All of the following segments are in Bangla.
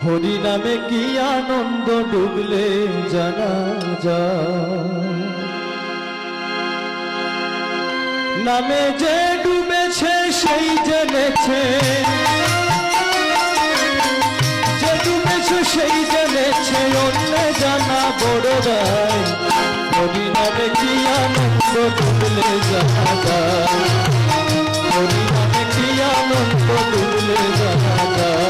হরি নামে কি আনন্দ ডুবলে জানা যায়। নামে যে ডুবেছে সেই জেনেছে, যে ডুবেছে সেই জেনেছে, অন্য জানা বড় দায়। হরি নামে কি আনন্দ ডুবলে জানা যায়। হরি নামে কি আনন্দ ডুবলে জানা যায়।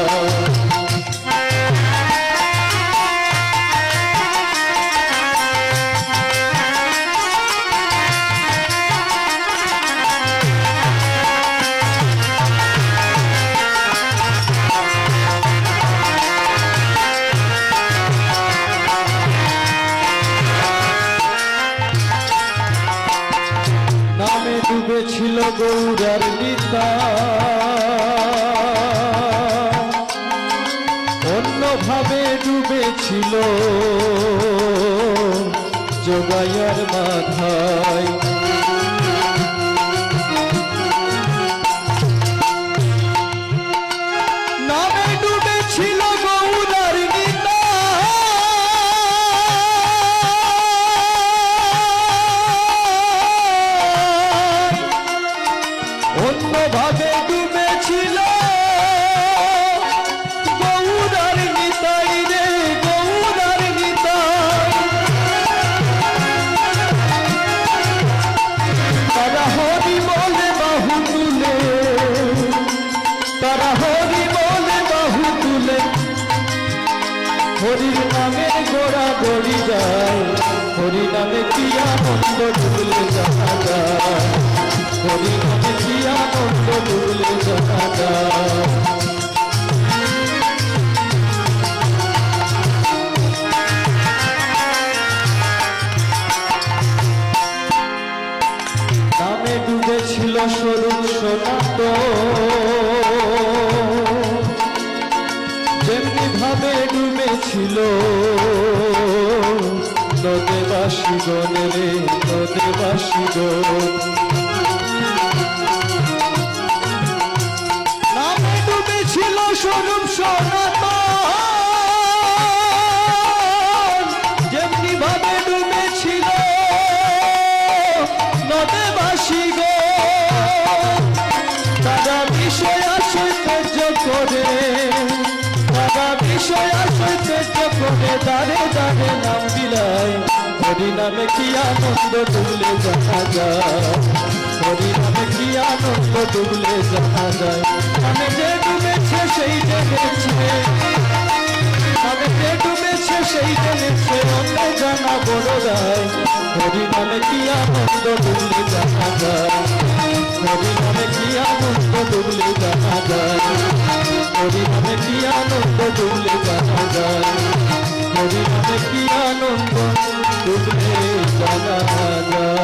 নামে ডুবেছিল গৌরার নিতা, অন্যভাবে ডুবেছিল যোগাইয়ার মাথায়। নামে ডুবেছিল গৌরার নিতা, অন্যভাবে ডুবেছিল গৌরার নিতাই রে, গৌরার নিতাই। তারা হরি বলে বাহু তুলে, তারা হরি বলে বাহু তুলে, হরির নামে গোড়া গড়ি যায়। হরি নামে কি আনন্দ ডুবলে জানা যায়। হরি নামে কি আনন্দ ডুবলে জানা যায়। নামে ডুবেছিল স্বরূপ সনাতন, যেমনি ভাবে ডুবেছিল নদেবাসীগণ রে, নদেবাসীগণ। নামে ডুবেছিল স্বরূপ সনাতন, যেমনি ভাবে ডুবেছিল নদেবাসীগণ। তারা বিষয় আশয় ত্যায্য করে, তারা বিষয় আশয় ত্যায্য করে, দাঁড়ে দাঁড়ে নাম বিলায়। হরি নামে কি আনন্দ ডুবলে জানা যায়। হরি নামে কি আনন্দ ডুবলে জানা যায়। নামে যে ডুবেছে সেই জেনেছে, নামে যে ডুবেছে সেই জেনেছে, অন্য জানা বড় দায়। হরি নামে কি আনন্দ ডুবলে জানা যায়। হরি নামে কি আনন্দ ডুবলে জানা যায়। হরি নামে কি আনন্দ ডুবলে জানা যায়। হরি নামে কি আনন্দ ডুবলে জানা যায়।